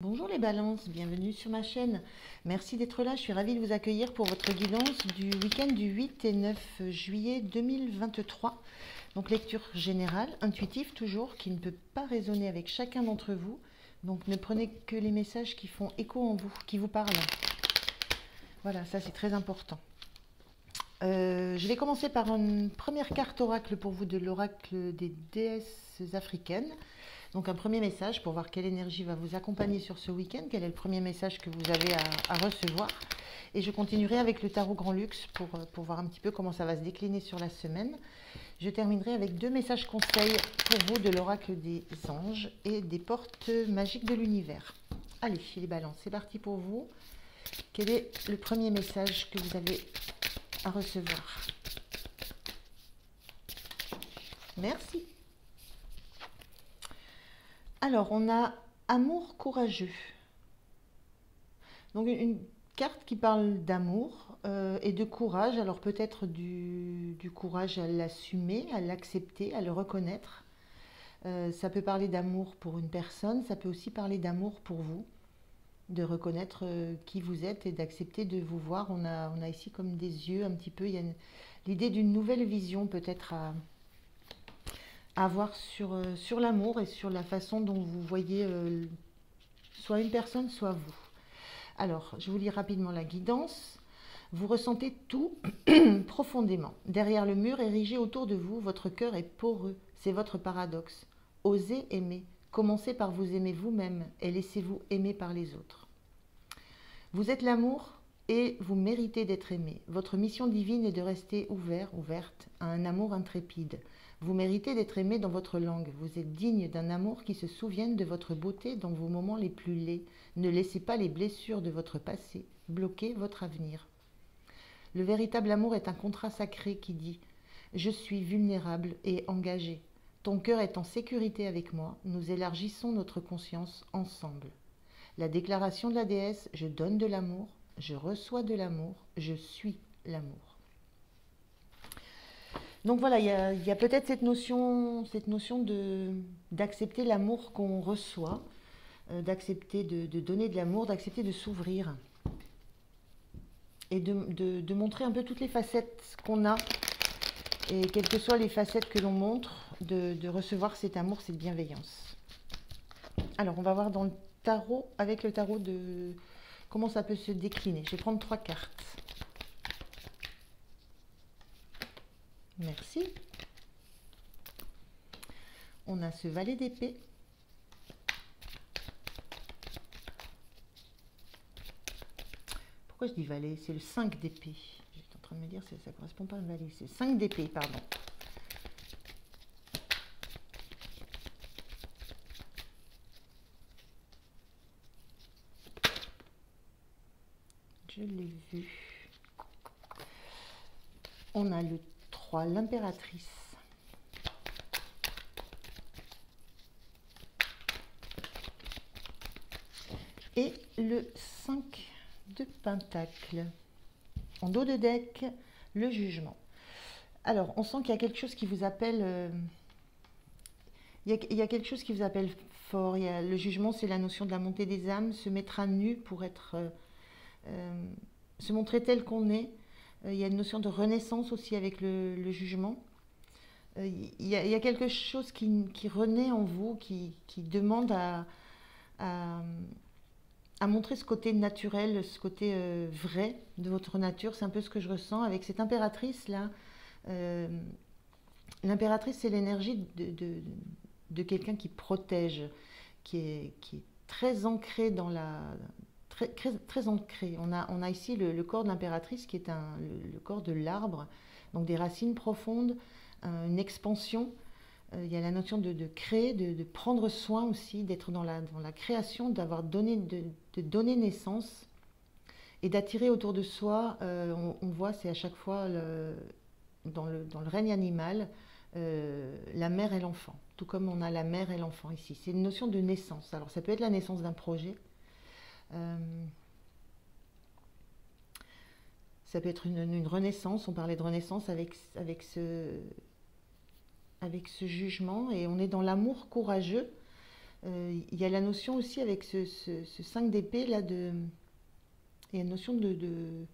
Bonjour les balances, bienvenue sur ma chaîne. Merci d'être là, je suis ravie de vous accueillir pour votre guidance du week-end du 8 et 9 juillet 2023. Donc lecture générale, intuitive toujours, qui ne peut pas résonner avec chacun d'entre vous. Donc ne prenez que les messages qui font écho en vous, qui vous parlent. Voilà, ça c'est très important. Je vais commencer par une première carte oracle pour vous de l'oracle des déesses africaines. Donc un premier message pour voir quelle énergie va vous accompagner sur ce week-end, quel est le premier message que vous avez à recevoir. Et je continuerai avec le tarot Grand Luxe pour voir un petit peu comment ça va se décliner sur la semaine. Je terminerai avec deux messages conseils pour vous de l'oracle des anges et des portes magiques de l'univers. Allez, les balances, c'est parti pour vous. Quel est le premier message que vous avez à recevoir? Merci. Alors, on a amour courageux. Donc, une carte qui parle d'amour et de courage. Alors, peut-être du courage à l'assumer, à l'accepter, à le reconnaître. Ça peut parler d'amour pour une personne, ça peut aussi parler d'amour pour vous, de reconnaître qui vous êtes et d'accepter de vous voir. On a ici comme des yeux un petit peu. Il y a l'idée d'une nouvelle vision peut-être à avoir sur l'amour et sur la façon dont vous voyez soit une personne, soit vous. Alors, je vous lis rapidement la guidance. Vous ressentez tout profondément. Derrière le mur érigé autour de vous, votre cœur est poreux. C'est votre paradoxe. Osez aimer. Commencez par vous aimer vous-même et laissez-vous aimer par les autres. Vous êtes l'amour et vous méritez d'être aimé. Votre mission divine est de rester ouvert, ouverte à un amour intrépide. Vous méritez d'être aimé dans votre langue. Vous êtes digne d'un amour qui se souvienne de votre beauté dans vos moments les plus laids. Ne laissez pas les blessures de votre passé bloquer votre avenir. Le véritable amour est un contrat sacré qui dit « Je suis vulnérable et engagé. Ton cœur est en sécurité avec moi. Nous élargissons notre conscience ensemble. » La déclaration de la déesse « Je donne de l'amour, je reçois de l'amour, je suis l'amour ». Donc voilà, il y a peut-être cette notion d'accepter l'amour qu'on reçoit, d'accepter de donner de l'amour, d'accepter de s'ouvrir et de montrer un peu toutes les facettes qu'on a. Et quelles que soient les facettes que l'on montre, de recevoir cet amour, cette bienveillance. Alors, on va voir dans le tarot, avec le tarot, de comment ça peut se décliner. Je vais prendre 3 cartes. Merci. On a ce valet d'épée. Pourquoi je dis valet? C'est le 5 d'épée. J'étais en train de me dire que ça ne correspond pas à un valet. C'est 5 d'épée, pardon. Je l'ai vu. On a le 3, l'impératrice. Et le 5 de pentacle. En dos de deck, le jugement. Alors, on sent qu'il y a quelque chose qui vous appelle... il y a quelque chose qui vous appelle fort. Le jugement, c'est la notion de la montée des âmes, se mettre à nu pour être... se montrer tel qu'on est. Il y a une notion de renaissance aussi avec le jugement. Il y a quelque chose qui renaît en vous, qui demande à montrer ce côté naturel, ce côté vrai de votre nature. C'est un peu ce que je ressens avec cette impératrice-là. L'impératrice, c'est l'énergie de quelqu'un qui protège, qui est très ancré dans la... Très ancré. On a ici le corps de l'impératrice qui est le corps de l'arbre, donc des racines profondes, une expansion. Il y a la notion de créer, de prendre soin aussi, d'être dans la création, de donner naissance et d'attirer autour de soi. On voit, c'est à chaque fois dans le règne animal, la mère et l'enfant, tout comme on a la mère et l'enfant ici. C'est une notion de naissance. Alors ça peut être la naissance d'un projet. Ça peut être une renaissance. On parlait de renaissance avec ce jugement, et on est dans l'amour courageux. Il y a la notion aussi avec ce 5 d'épée là il y a une notion de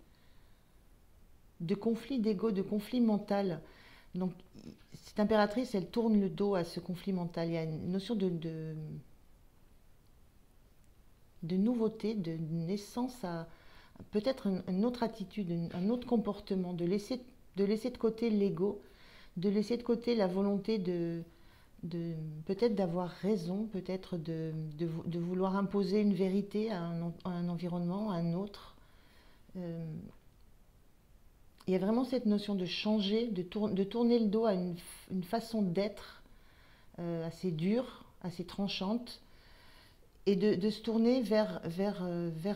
conflit d'ego, de conflit mental. Donc cette impératrice, elle tourne le dos à ce conflit mental. Il y a une notion de nouveauté, de naissance à peut-être une autre attitude, un autre comportement, de laisser de côté l'ego, de laisser de côté la volonté de peut-être d'avoir raison, peut-être de vouloir imposer une vérité à un environnement, à un autre. Euh, il y a vraiment cette notion de changer, de tourner le dos à une façon d'être assez dure, assez tranchante, et de se tourner vers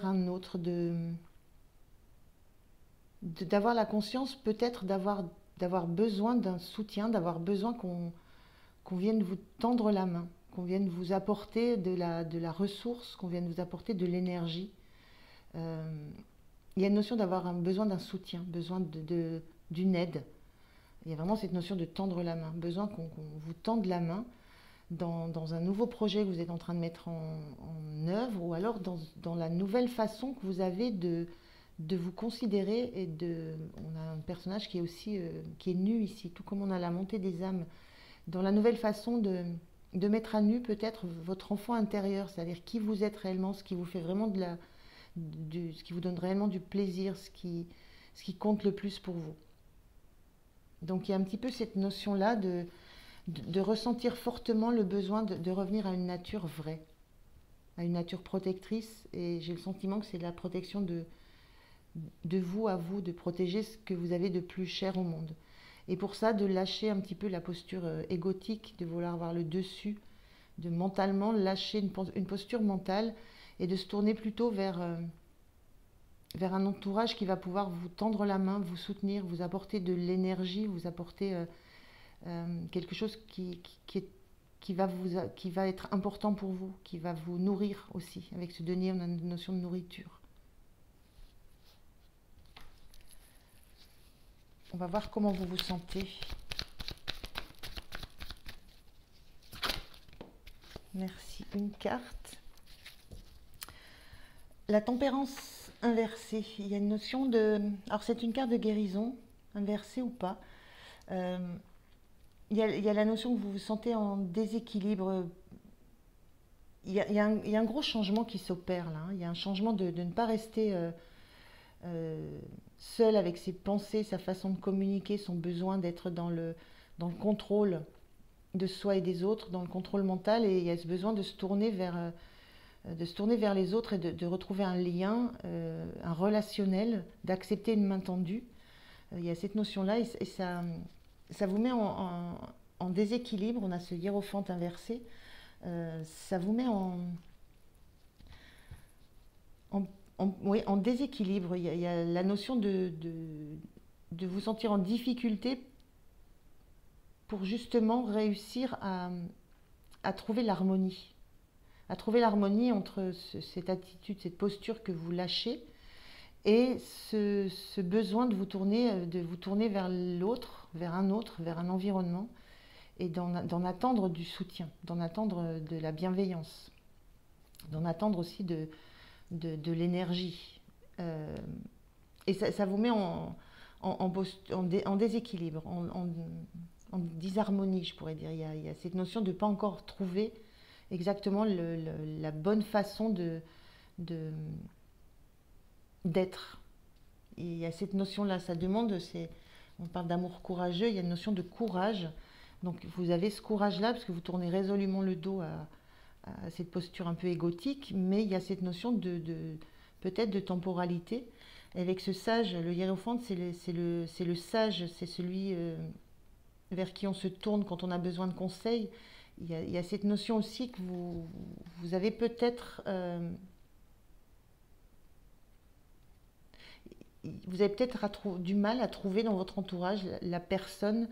un autre, d'avoir la conscience peut-être d'avoir besoin d'un soutien, d'avoir besoin qu'on vienne vous tendre la main, qu'on vienne vous apporter de la ressource, qu'on vienne vous apporter de l'énergie. Euh, il y a une notion d'avoir un besoin d'un soutien, besoin d'une aide. Il y a vraiment cette notion de tendre la main, besoin qu'on vous tende la main dans un nouveau projet que vous êtes en train de mettre en œuvre, ou alors dans la nouvelle façon que vous avez de vous considérer. On a un personnage qui est aussi qui est nu ici, tout comme on a la montée des âmes, dans la nouvelle façon de mettre à nu peut-être votre enfant intérieur, c'est-à-dire qui vous êtes réellement, ce qui vous fait vraiment ce qui vous donne réellement du plaisir, ce qui compte le plus pour vous. Donc il y a un petit peu cette notion-là de ressentir fortement le besoin de revenir à une nature vraie, à une nature protectrice. Et j'ai le sentiment que c'est la protection de vous à vous, de protéger ce que vous avez de plus cher au monde. Et pour ça, de lâcher un petit peu la posture égotique, de vouloir avoir le dessus, de mentalement lâcher une posture mentale et de se tourner plutôt vers un entourage qui va pouvoir vous tendre la main, vous soutenir, vous apporter de l'énergie, vous apporter quelque chose qui va être important pour vous, qui va vous nourrir aussi. Avec ce denier, on a une notion de nourriture. On va voir comment vous vous sentez. Merci. Une carte. La tempérance inversée. Il y a une notion de... Alors c'est une carte de guérison, inversée ou pas. Euh, il y a la notion que vous vous sentez en déséquilibre. Il y a un gros changement qui s'opère là, hein. Il y a un changement de ne pas rester seul avec ses pensées, sa façon de communiquer, son besoin d'être dans le contrôle de soi et des autres, dans le contrôle mental. Et il y a ce besoin de se tourner vers les autres et de retrouver un lien, un relationnel, d'accepter une main tendue. Il y a cette notion-là et ça vous met en déséquilibre. On a ce hiérophante inversé. Ça vous met oui, en déséquilibre. Il y a la notion de vous sentir en difficulté pour justement réussir à trouver l'harmonie. À trouver l'harmonie entre cette attitude, cette posture que vous lâchez et ce besoin de vous tourner vers l'autre, vers un autre, vers un environnement et d'en attendre du soutien, d'en attendre de la bienveillance, d'en attendre aussi de l'énergie. Et ça vous met en déséquilibre, en disharmonie, je pourrais dire. Il y a cette notion de ne pas encore trouver exactement la bonne façon d'être. Il y a cette notion-là, on parle d'amour courageux, il y a une notion de courage. Donc vous avez ce courage-là parce que vous tournez résolument le dos à cette posture un peu égotique, mais il y a cette notion peut-être de temporalité. Et avec ce sage, le hiérophante, c'est le sage, c'est celui vers qui on se tourne quand on a besoin de conseils. Il y a cette notion aussi que vous avez peut-être du mal à trouver dans votre entourage la personne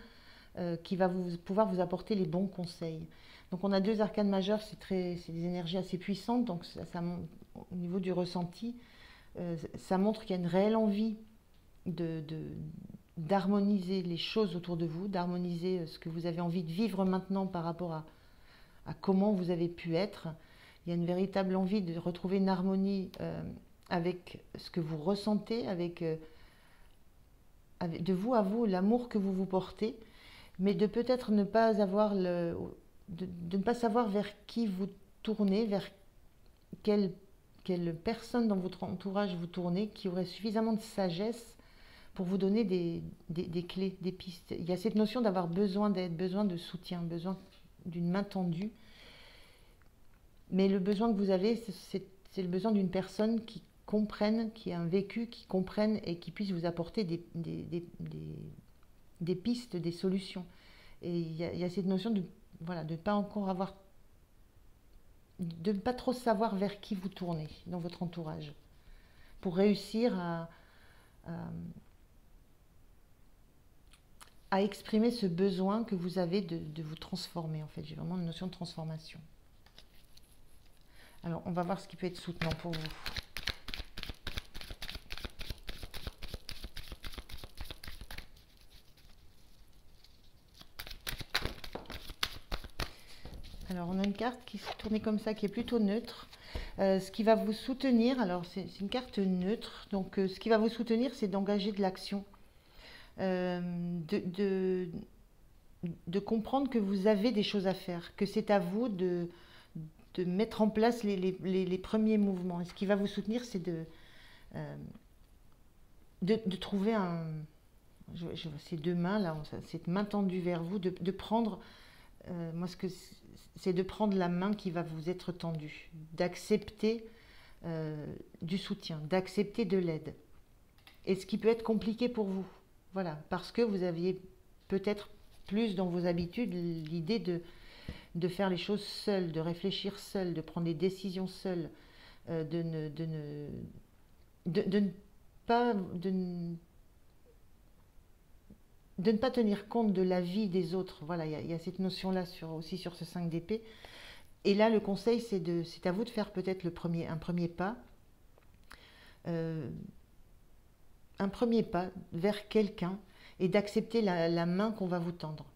qui va pouvoir vous apporter les bons conseils. Donc on a deux arcanes majeures, c'est des énergies assez puissantes, donc au niveau du ressenti, ça montre qu'il y a une réelle envie d'harmoniser les choses autour de vous, d'harmoniser ce que vous avez envie de vivre maintenant par rapport à comment vous avez pu être. Il y a une véritable envie de retrouver une harmonie avec ce que vous ressentez, de vous à vous, l'amour que vous vous portez, mais de peut-être ne pas avoir de ne pas savoir vers qui vous tournez, vers quelle, quelle personne dans votre entourage vous tournez, qui aurait suffisamment de sagesse pour vous donner des clés, des pistes. Il y a cette notion d'avoir besoin d'aide, besoin de soutien, besoin d'une main tendue. Mais le besoin que vous avez, c'est le besoin d'une personne qui comprenne, qui a un vécu, qui comprenne et qui puisse vous apporter des pistes, des solutions. Et il y a cette notion de voilà, de ne pas encore avoir, de ne pas trop savoir vers qui vous tournez dans votre entourage pour réussir à, à exprimer ce besoin que vous avez de vous transformer. En fait, j'ai vraiment une notion de transformation. Alors, on va voir ce qui peut être soutenant pour vous. Alors, on a une carte qui s'est tournée comme ça, qui est plutôt neutre. Ce qui va vous soutenir, alors c'est une carte neutre, donc ce qui va vous soutenir, c'est d'engager de l'action, euh, de, de, de comprendre que vous avez des choses à faire, que c'est à vous de mettre en place les premiers mouvements. Et ce qui va vous soutenir, c'est euh, de trouver ces deux mains là, cette main tendue vers vous, de prendre, moi ce que c'est de prendre la main qui va vous être tendue, d'accepter du soutien, d'accepter de l'aide. Et ce qui peut être compliqué pour vous, voilà, parce que vous aviez peut-être plus dans vos habitudes l'idée de faire les choses seul, de réfléchir seul, de prendre des décisions seul, de ne pas, de ne pas tenir compte de la vie des autres. Voilà, il y a cette notion-là aussi sur ce 5 d'épée. Et là, le conseil, c'est à vous de faire peut-être un premier pas. Euh, un premier pas vers quelqu'un et d'accepter la main qu'on va vous tendre.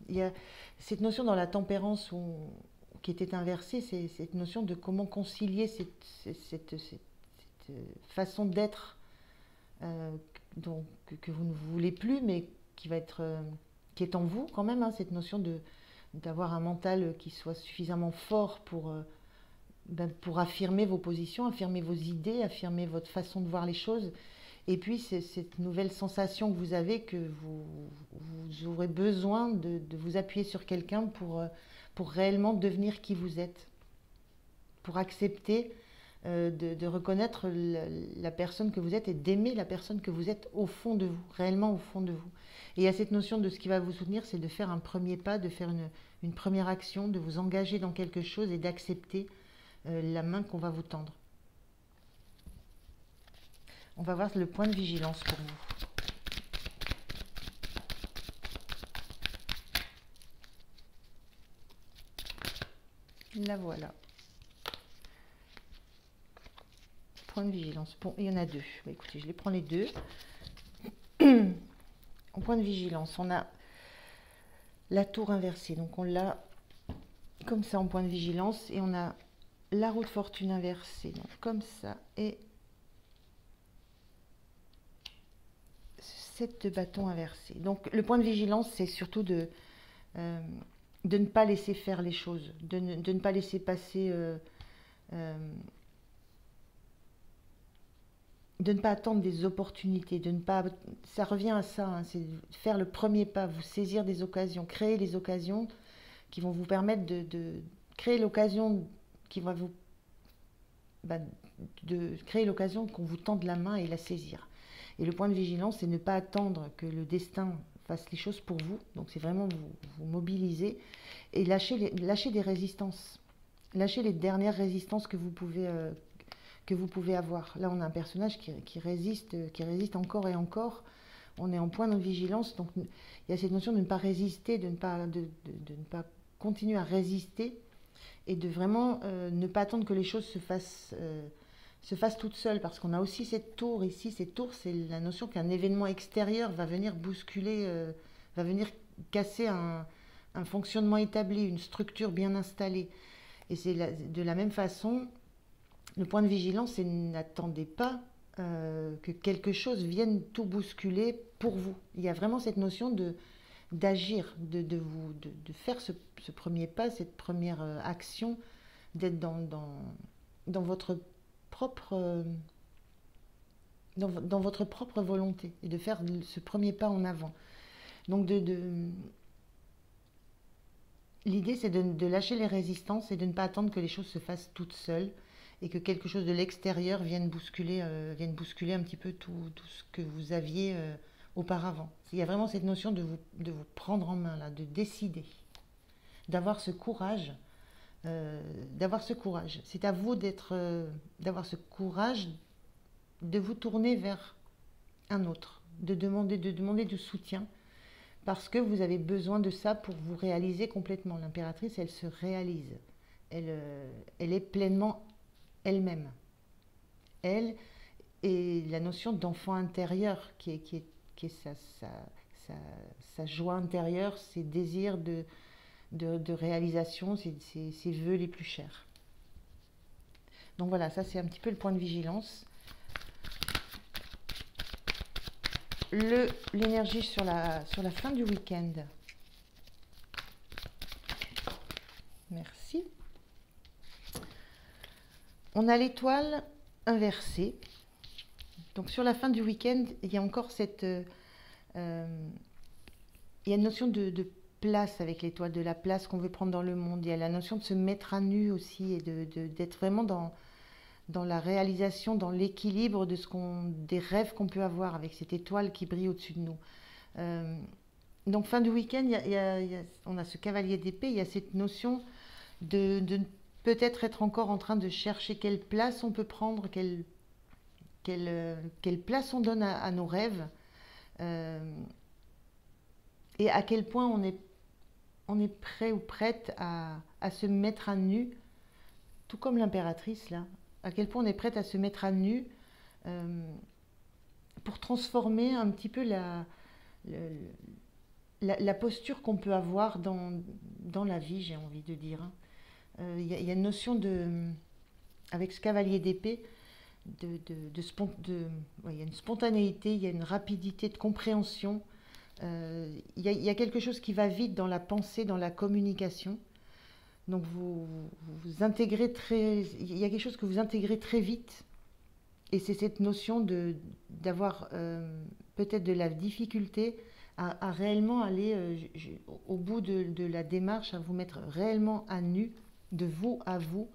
Il y a cette notion dans la tempérance qui était inversée, c'est cette notion de comment concilier cette façon d'être que vous ne voulez plus, mais qui va être, qui est en vous quand même, hein, cette notion d'avoir un mental qui soit suffisamment fort pour affirmer vos positions, affirmer vos idées, affirmer votre façon de voir les choses. Et puis, c'est cette nouvelle sensation que vous avez que vous aurez besoin de vous appuyer sur quelqu'un pour réellement devenir qui vous êtes, pour accepter de reconnaître la personne que vous êtes et d'aimer la personne que vous êtes au fond de vous, réellement au fond de vous. Et il y a cette notion de ce qui va vous soutenir, c'est de faire un premier pas, de faire une première action, de vous engager dans quelque chose et d'accepter la main qu'on va vous tendre. On va voir le point de vigilance pour vous. La voilà. Point de vigilance. Bon, il y en a deux. Bah, écoutez, je les prends les deux. En point de vigilance, on a la tour inversée. Donc on l'a comme ça en point de vigilance. Et on a la roue de fortune inversée. Donc comme ça. Et 7 bâtons inversés. Donc le point de vigilance, c'est surtout de ne pas laisser faire les choses, de ne pas laisser passer, de ne pas attendre des opportunités, de ne pas, ça revient à ça, hein, c'est faire le premier pas, vous saisir des occasions, créer les occasions qui vont vous permettre de créer l'occasion qui va vous, bah, de créer l'occasion qu'on vous tende la main et la saisir. Et le point de vigilance, c'est ne pas attendre que le destin fasse les choses pour vous. Donc c'est vraiment vous mobiliser et lâcher des résistances. Lâcher les dernières résistances que vous pouvez avoir. Là, on a un personnage qui résiste encore et encore. On est en point de vigilance. Donc il y a cette notion de ne pas résister, de ne pas continuer à résister et de vraiment ne pas attendre que les choses se fasse toute seule, parce qu'on a aussi cette tour ici. Cette tour, c'est la notion qu'un événement extérieur va venir bousculer, va venir casser un fonctionnement établi, une structure bien installée. Et c'est de la même façon, le point de vigilance, c'est n'attendez pas que quelque chose vienne tout bousculer pour vous. Il y a vraiment cette notion d'agir, de faire ce premier pas, cette première action, d'être dans votre propre, dans votre propre volonté et de faire ce premier pas en avant. Donc l'idée, c'est de lâcher les résistances et de ne pas attendre que les choses se fassent toutes seules et que quelque chose de l'extérieur vienne bousculer un petit peu tout ce que vous aviez auparavant. Il y a vraiment cette notion de vous prendre en main, là, de décider, d'avoir ce courage. D'avoir ce courage. C'est à vous d'avoir ce courage de vous tourner vers un autre, de demander du soutien, parce que vous avez besoin de ça pour vous réaliser complètement. L'impératrice, elle se réalise. Elle est pleinement elle-même. Elle et la notion d'enfant intérieur qui est sa joie intérieure, ses désirs de réalisation, ses vœux les plus chers. Donc voilà, ça c'est un petit peu le point de vigilance. L'énergie sur la fin du week-end. Merci. On a l'étoile inversée. Donc sur la fin du week-end, il y a encore il y a une notion de place avec l'étoile, de la place qu'on veut prendre dans le monde. Il y a la notion de se mettre à nu aussi et d'être vraiment dans la réalisation, dans l'équilibre des rêves qu'on peut avoir avec cette étoile qui brille au-dessus de nous. Donc fin du week-end, on a ce cavalier d'épée, il y a cette notion de peut-être être encore en train de chercher quelle place on peut prendre, quelle place on donne à nos rêves, et à quel point on est prêt ou prête à se mettre à nu, tout comme l'impératrice là, à quel point on est prête à se mettre à nu pour transformer un petit peu la posture qu'on peut avoir dans la vie, j'ai envie de dire. Il y a une notion avec ce cavalier d'épée, il y a une spontanéité, il y a une rapidité de compréhension. Il y a quelque chose qui va vite dans la pensée, dans la communication. Donc vous intégrez il y a quelque chose que vous intégrez très vite. Et c'est cette notion d'avoir peut-être de la difficulté à réellement aller au bout de la démarche, à vous mettre réellement à nu, de vous à vous,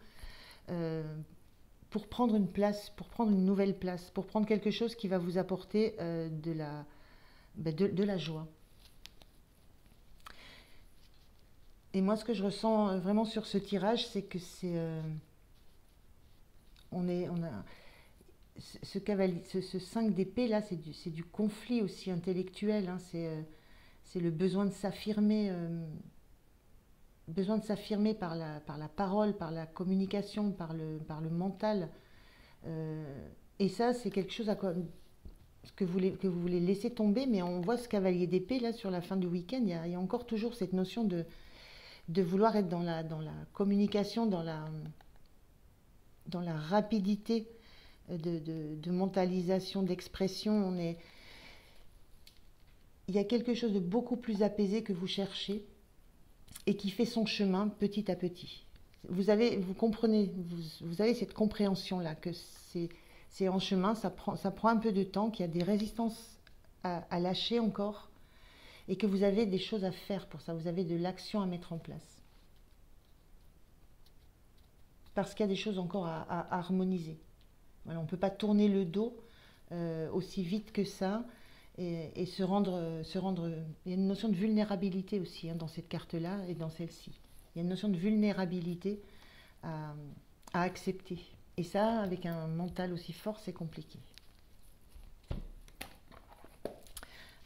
pour prendre une place, pour prendre une nouvelle place, pour prendre quelque chose qui va vous apporter de la joie. Et moi, ce que je ressens vraiment sur ce tirage, c'est que on a ce cavalier, ce 5 d'épée là, c'est du conflit aussi intellectuel. Hein, c'est le besoin de s'affirmer, par la parole, par la communication, par le mental. Et ça, c'est quelque chose que vous voulez laisser tomber, mais on voit ce cavalier d'épée là sur la fin du week-end. Il y a encore toujours cette notion de vouloir être dans la communication, dans la rapidité de mentalisation, d'expression. Il y a quelque chose de beaucoup plus apaisé que vous cherchez et qui fait son chemin petit à petit. Vous comprenez, vous avez cette compréhension-là, que c'est en chemin, ça prend un peu de temps, qu'il y a des résistances à lâcher encore, et que vous avez des choses à faire pour ça, vous avez de l'action à mettre en place. Parce qu'il y a des choses encore à harmoniser. Voilà, on ne peut pas tourner le dos aussi vite que ça et se rendre. Il y a une notion de vulnérabilité aussi dans cette carte-là et dans celle-ci. Il y a une notion de vulnérabilité à accepter. Et ça, avec un mental aussi fort, c'est compliqué.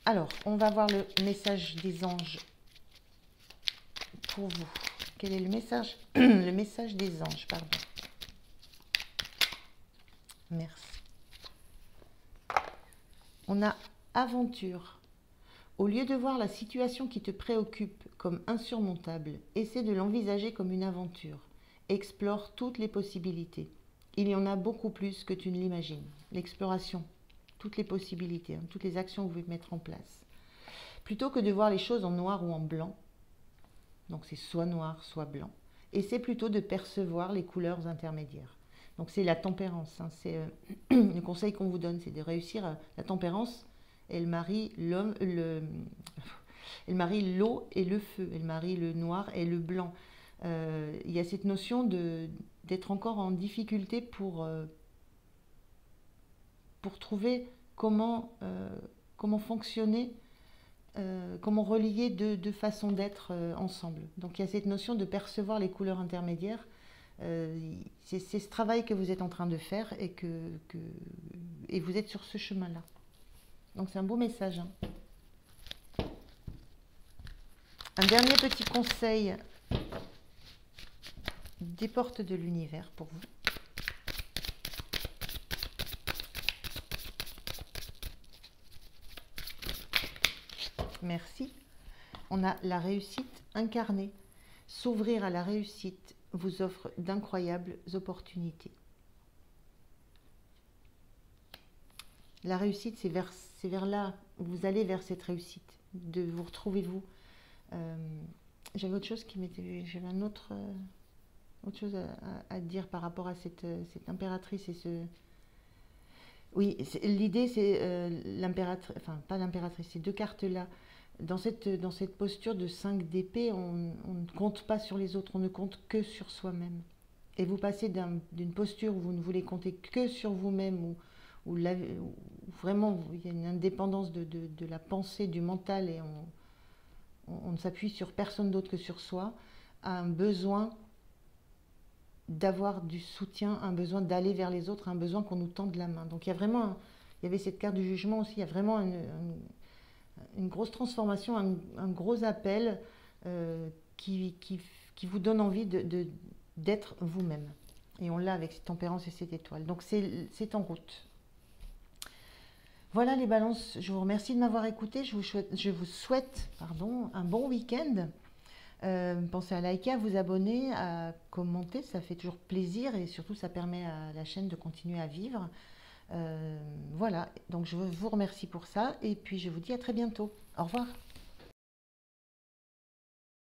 Alors, on va voir le message des anges pour vous. Quel est le message? Le message des anges, pardon. Merci. On a aventure. Au lieu de voir la situation qui te préoccupe comme insurmontable, essaie de l'envisager comme une aventure. Explore toutes les possibilités. Il y en a beaucoup plus que tu ne l'imagines. L'exploration, toutes les possibilités, toutes les actions que vous pouvez mettre en place. Plutôt que de voir les choses en noir ou en blanc, donc c'est soit noir, soit blanc, essaie plutôt de percevoir les couleurs intermédiaires. Donc c'est la tempérance, c'est le conseil qu'on vous donne, c'est de réussir la tempérance. Elle marie elle marie l'eau et le feu, elle marie le noir et le blanc. Il y a cette notion d'être encore en difficulté pour trouver comment fonctionner, comment relier deux façons d'être ensemble. Donc il y a cette notion de percevoir les couleurs intermédiaires. C'est ce travail que vous êtes en train de faire et vous êtes sur ce chemin-là. Donc c'est un beau message. Hein. Un dernier petit conseil des portes de l'univers pour vous. Merci. On a la réussite incarnée. S'ouvrir à la réussite vous offre d'incroyables opportunités. La réussite, c'est vers là, vous allez vers cette réussite, de vous retrouver vous. J'avais autre chose j'avais autre chose à dire par rapport à cette impératrice et ce. Oui, l'idée c'est l'impératrice, enfin pas l'impératrice, ces deux cartes-là. Dans cette posture de 5 d'épée, on ne compte pas sur les autres, on ne compte que sur soi-même. Et vous passez d'une posture où vous ne voulez compter que sur vous-même, où vraiment il y a une indépendance de la pensée, du mental, et on ne s'appuie sur personne d'autre que sur soi, à un besoin d'avoir du soutien, un besoin d'aller vers les autres, un besoin qu'on nous tende la main. Donc il y avait cette carte du jugement aussi, il y a vraiment une grosse transformation, un gros appel qui vous donne envie d'être vous-même. Et on l'a avec cette tempérance et cette étoile. Donc c'est en route. Voilà les balances, je vous remercie de m'avoir écouté. Je vous souhaite un bon week-end. Pensez à liker, à vous abonner, à commenter, ça fait toujours plaisir et surtout ça permet à la chaîne de continuer à vivre. Voilà, donc je vous remercie pour ça et puis je vous dis à très bientôt. Au revoir.